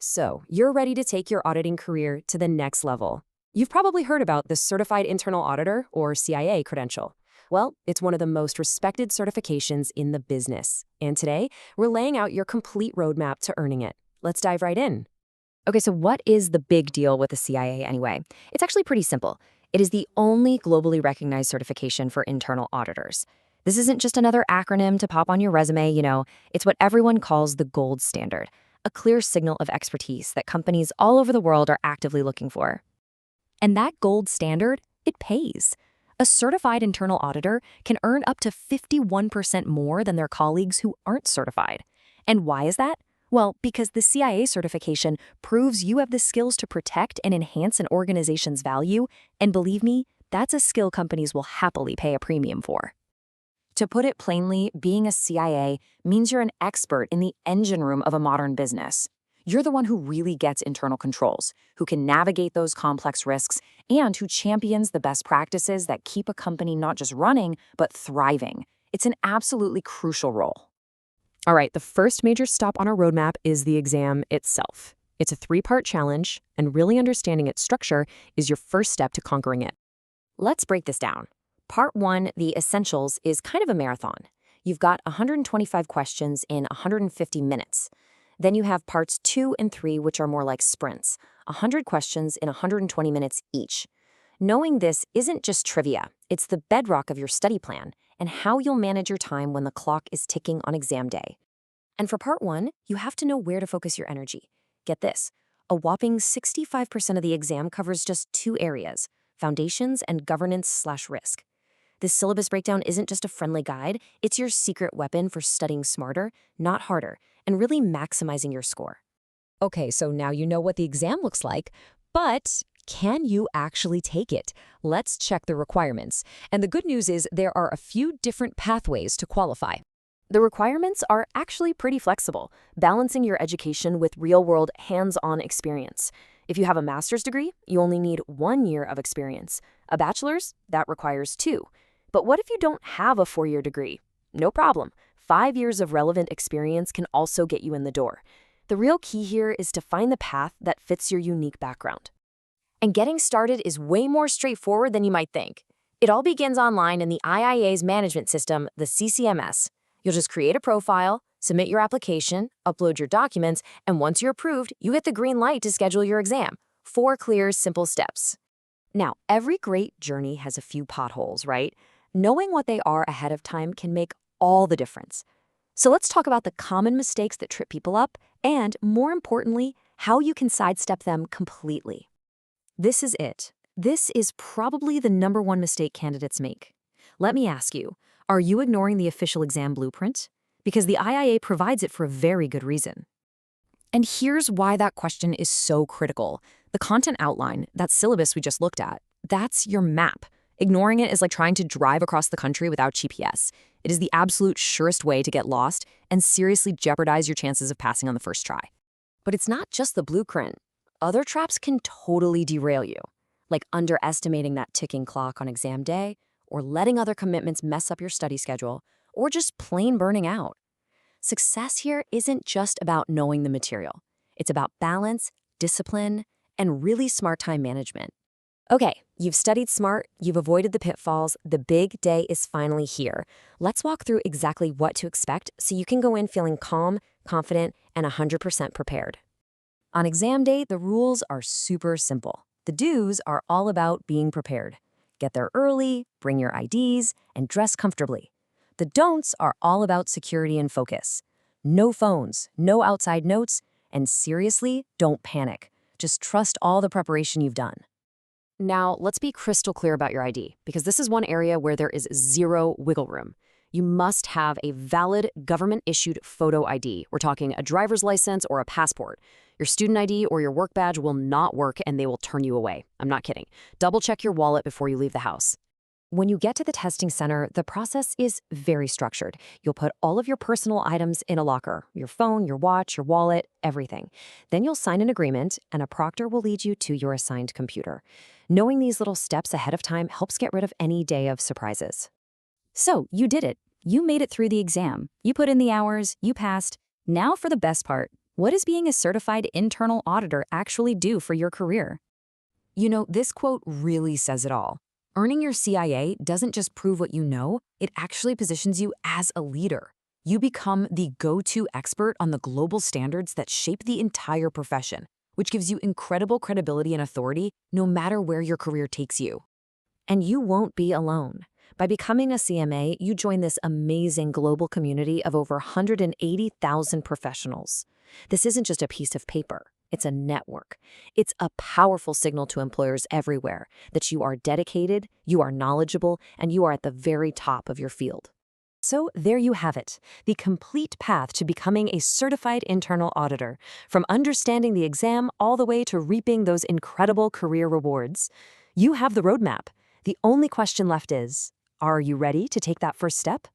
So, you're ready to take your auditing career to the next level. You've probably heard about the Certified Internal Auditor, or CIA, credential. Well, it's one of the most respected certifications in the business. And today, we're laying out your complete roadmap to earning it. Let's dive right in. Okay, so what is the big deal with the CIA anyway? It's actually pretty simple. It is the only globally recognized certification for internal auditors. This isn't just another acronym to pop on your resume. It's what everyone calls the gold standard, a clear signal of expertise that companies all over the world are actively looking for. And that gold standard, it pays. A certified internal auditor can earn up to 51% more than their colleagues who aren't certified. And why is that? Well, because the CIA certification proves you have the skills to protect and enhance an organization's value, and believe me, that's a skill companies will happily pay a premium for. To put it plainly, being a CIA means you're an expert in the engine room of a modern business. You're the one who really gets internal controls, who can navigate those complex risks, and who champions the best practices that keep a company not just running, but thriving. It's an absolutely crucial role. All right, the first major stop on our roadmap is the exam itself. It's a 3-part challenge, and really understanding its structure is your first step to conquering it. Let's break this down. Part 1, the essentials, is kind of a marathon. You've got 125 questions in 150 minutes. Then you have parts 2 and 3, which are more like sprints, 100 questions in 120 minutes each. Knowing this isn't just trivia, it's the bedrock of your study plan and how you'll manage your time when the clock is ticking on exam day. And for part 1, you have to know where to focus your energy. Get this, a whopping 65% of the exam covers just 2 areas, foundations and governance/risk. This syllabus breakdown isn't just a friendly guide, it's your secret weapon for studying smarter, not harder, and really maximizing your score. Okay, so now you know what the exam looks like, but can you actually take it? Let's check the requirements. And the good news is there are a few different pathways to qualify. The requirements are actually pretty flexible, balancing your education with real-world hands-on experience. If you have a master's degree, you only need 1 year of experience. A bachelor's, that requires 2. But what if you don't have a 4-year degree? No problem. 5 years of relevant experience can also get you in the door. The real key here is to find the path that fits your unique background. And getting started is way more straightforward than you might think. It all begins online in the IIA's management system, the CCMS. You'll just create a profile, submit your application, upload your documents, and once you're approved, you get the green light to schedule your exam. 4 clear, simple steps. Now, every great journey has a few potholes, right? Knowing what they are ahead of time can make all the difference. So let's talk about the common mistakes that trip people up and, more importantly, how you can sidestep them completely. This is it. This is probably the #1 mistake candidates make. Let me ask you, are you ignoring the official exam blueprint? Because the IIA provides it for a very good reason. And here's why that question is so critical. The content outline, that syllabus we just looked at, that's your map. Ignoring it is like trying to drive across the country without GPS. It is the absolute surest way to get lost and seriously jeopardize your chances of passing on the first try. But it's not just the blueprint. Other traps can totally derail you, like underestimating that ticking clock on exam day, or letting other commitments mess up your study schedule, or just plain burning out. Success here isn't just about knowing the material. It's about balance, discipline, and really smart time management. Okay, you've studied smart, you've avoided the pitfalls, the big day is finally here. Let's walk through exactly what to expect so you can go in feeling calm, confident, and 100% prepared. On exam day, the rules are super simple. The do's are all about being prepared. Get there early, bring your IDs, and dress comfortably. The don'ts are all about security and focus. No phones, no outside notes, and seriously, don't panic. Just trust all the preparation you've done. Now, let's be crystal clear about your ID, because this is one area where there is zero wiggle room. You must have a valid government-issued photo ID. We're talking a driver's license or a passport. Your student ID or your work badge will not work and they will turn you away. I'm not kidding. Double-check your wallet before you leave the house. When you get to the testing center, the process is very structured. You'll put all of your personal items in a locker, your phone, your watch, your wallet, everything. Then you'll sign an agreement, and a proctor will lead you to your assigned computer. Knowing these little steps ahead of time helps get rid of any day of surprises. So, you did it. You made it through the exam. You put in the hours, you passed. Now for the best part, What does being a certified internal auditor actually do for your career? You know, this quote really says it all. Earning your CIA doesn't just prove what you know, it actually positions you as a leader. You become the go-to expert on the global standards that shape the entire profession, which gives you incredible credibility and authority no matter where your career takes you. And you won't be alone. By becoming a CMA, you join this amazing global community of over 180,000 professionals. This isn't just a piece of paper. It's a network. It's a powerful signal to employers everywhere that you are dedicated, you are knowledgeable, and you are at the very top of your field. So there you have it, the complete path to becoming a certified internal auditor, from understanding the exam all the way to reaping those incredible career rewards. You have the roadmap. The only question left is, are you ready to take that first step?